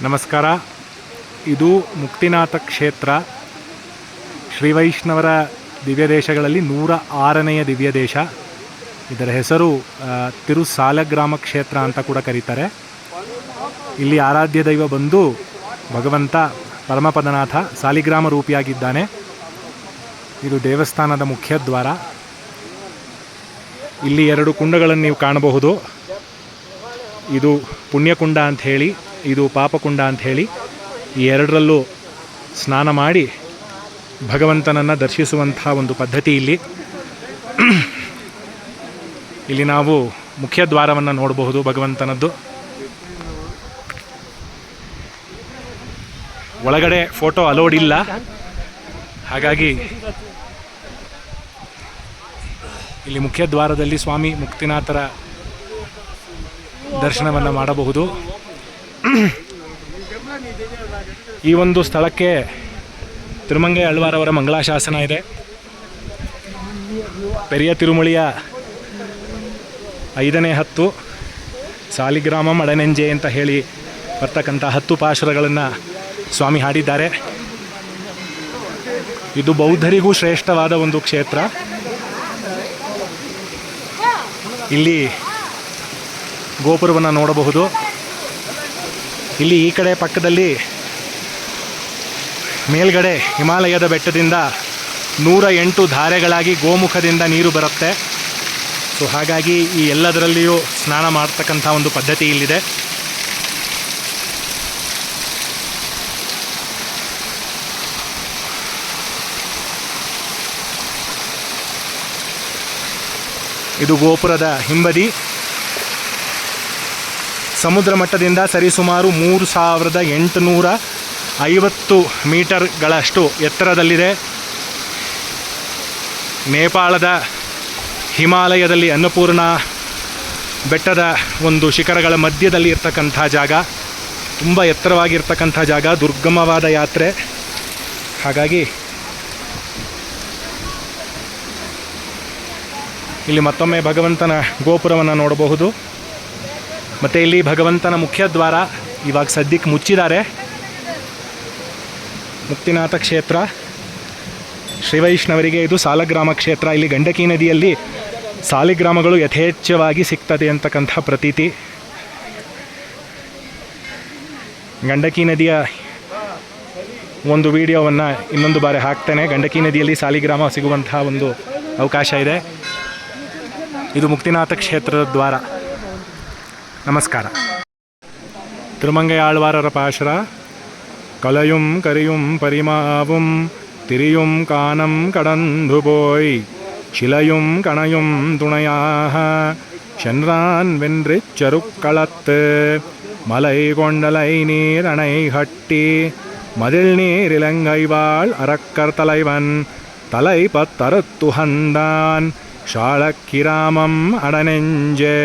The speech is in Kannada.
ನಮಸ್ಕಾರ. ಇದು ಮುಕ್ತಿನಾಥ ಕ್ಷೇತ್ರ, ಶ್ರೀವೈಷ್ಣವರ ದಿವ್ಯದೇಶಗಳಲ್ಲಿ 106ನೆಯ ದಿವ್ಯದೇಶ. ಇದರ ಹೆಸರು ತಿರುಸಾಲಗ್ರಾಮ ಕ್ಷೇತ್ರ ಅಂತ ಕೂಡ ಕರೀತಾರೆ. ಇಲ್ಲಿ ಆರಾಧ್ಯ ದೈವ ಬಂದು ಭಗವಂತ ಪರಮಪದನಾಥ ಸಾಲಿಗ್ರಾಮ ರೂಪಿಯಾಗಿದ್ದಾನೆ. ಇದು ದೇವಸ್ಥಾನದ ಮುಖ್ಯ ದ್ವಾರ. ಇಲ್ಲಿ 2 ಕುಂಡಗಳನ್ನು ನೀವು ಕಾಣಬಹುದು. ಇದು ಪುಣ್ಯಕುಂಡ ಅಂಥೇಳಿ, ಇದು ಪಾಪಕುಂಡ ಅಂಥೇಳಿ. ಈ ಎರಡರಲ್ಲೂ ಸ್ನಾನ ಮಾಡಿ ಭಗವಂತನನ್ನು ದರ್ಶಿಸುವಂಥ ಒಂದು ಪದ್ಧತಿ ಇಲ್ಲಿ ನಾವು ಮುಖ್ಯ ದ್ವಾರವನ್ನು ನೋಡಬಹುದು ಭಗವಂತನದ್ದು. ಒಳಗಡೆ ಫೋಟೋ ಅಲೋಡ್ ಇಲ್ಲ, ಹಾಗಾಗಿ ಇಲ್ಲಿ ಮುಖ್ಯ ದ್ವಾರದಲ್ಲಿ ಸ್ವಾಮಿ ಮುಕ್ತಿನಾಥರ ದರ್ಶನವನ್ನು ಮಾಡಬಹುದು. ಈ ಒಂದು ಸ್ಥಳಕ್ಕೆ ತಿರುಮಂಗೈ ಆಳ್ವಾರವರ ಮಂಗಳಾಶಾಸನ ಇದೆ. ಪೆರಿಯ ತಿರುಮಳಿಯ 5ನೇ ಹತ್ತು ಸಾಲಿಗ್ರಾಮ ಮಡನೆಂಜೆ ಅಂತ ಹೇಳಿ ಬರ್ತಕ್ಕಂಥ 10 ಪಾಶುರಗಳನ್ನು ಸ್ವಾಮಿ ಹಾಡಿದ್ದಾರೆ. ಇದು ಬೌದ್ಧರಿಗೂ ಶ್ರೇಷ್ಠವಾದ ಒಂದು ಕ್ಷೇತ್ರ. ಇಲ್ಲಿ ಗೋಪುರವನ್ನು ನೋಡಬಹುದು. ಇಲ್ಲಿ ಈ ಕಡೆ ಪಕ್ಕದಲ್ಲಿ ಮೇಲ್ಗಡೆ ಹಿಮಾಲಯದ ಬೆಟ್ಟದಿಂದ 108 ಧಾರೆಗಳಾಗಿ ಗೋಮುಖದಿಂದ ನೀರು ಬರುತ್ತೆ. ಸೊ ಹಾಗಾಗಿ ಈ ಎಲ್ಲದರಲ್ಲಿಯೂ ಸ್ನಾನ ಮಾಡ್ತಕ್ಕಂಥ ಒಂದು ಪದ್ಧತಿ ಇಲ್ಲಿದೆ. ಇದು ಗೋಪುರದ ಹಿಂಬದಿ. ಸಮುದ್ರ ಮಟ್ಟದಿಂದ ಸರಿಸುಮಾರು 3850 ಮೀಟರ್ಗಳಷ್ಟು ಎತ್ತರದಲ್ಲಿದೆ. ನೇಪಾಳದ ಹಿಮಾಲಯದಲ್ಲಿ ಅನ್ನಪೂರ್ಣ ಬೆಟ್ಟದ ಒಂದು ಶಿಖರಗಳ ಮಧ್ಯದಲ್ಲಿ ಇರ್ತಕ್ಕಂಥ ಜಾಗ, ತುಂಬ ಎತ್ತರವಾಗಿರ್ತಕ್ಕಂಥ ಜಾಗ, ದುರ್ಗಮವಾದ ಯಾತ್ರೆ. ಹಾಗಾಗಿ ಇಲ್ಲಿ ಮತ್ತೊಮ್ಮೆ ಭಗವಂತನ ಗೋಪುರವನ್ನು ನೋಡಬಹುದು. ಮತ್ತು ಇಲ್ಲಿ ಭಗವಂತನ ಮುಖ್ಯ ದ್ವಾರ ಇವಾಗ ಸದ್ಯಕ್ಕೆ ಮುಚ್ಚಿದ್ದಾರೆ. ಮುಕ್ತಿನಾಥ ಕ್ಷೇತ್ರ ಶ್ರೀವೈಷ್ಣವರಿಗೆ ಇದು ಸಾಲಗ್ರಾಮ ಕ್ಷೇತ್ರ. ಇಲ್ಲಿ ಗಂಡಕಿ ನದಿಯಲ್ಲಿ ಸಾಲಿಗ್ರಾಮಗಳು ಯಥೇಚ್ಛವಾಗಿ ಸಿಗ್ತದೆ ಅಂತಕ್ಕಂಥ ಪ್ರತೀತಿ. ಗಂಡಕಿ ನದಿಯ ಒಂದು ವಿಡಿಯೋವನ್ನು ಇನ್ನೊಂದು ಬಾರಿ ಹಾಕ್ತೇನೆ. ಗಂಡಕಿ ನದಿಯಲ್ಲಿ ಸಾಲಿಗ್ರಾಮ ಸಿಗುವಂಥ ಒಂದು ಅವಕಾಶ ಇದೆ. ಇದು ಮುಕ್ತಿನಾಥ ಕ್ಷೇತ್ರದ ದ್ವಾರ. ನಮಸ್ಕಾರ. ತಿರುಮಂಗೈ ಆಳ್ವಾರರ ಪಾಶುರ. ಕಲಯುಂ ಕರಿಯುಂ ಪರಿಮಾವುಂ ತಿರಿಯುಂ ಕಾನಂ ಕಡಂದು போய் ಶಿಲಯುಂ ಕಣಯುಂ துணையாக சென்றான் வென்றிச்சருக்களத்து மலை கொண்டலை நீர் அணை கட்டி மதில் நீர் இலங்கைவாள் அரக்கர் தலைவன் தலை பத்தறுத்துகந்தான் ஷாளக்கிராமம் அடனெஞ்சே.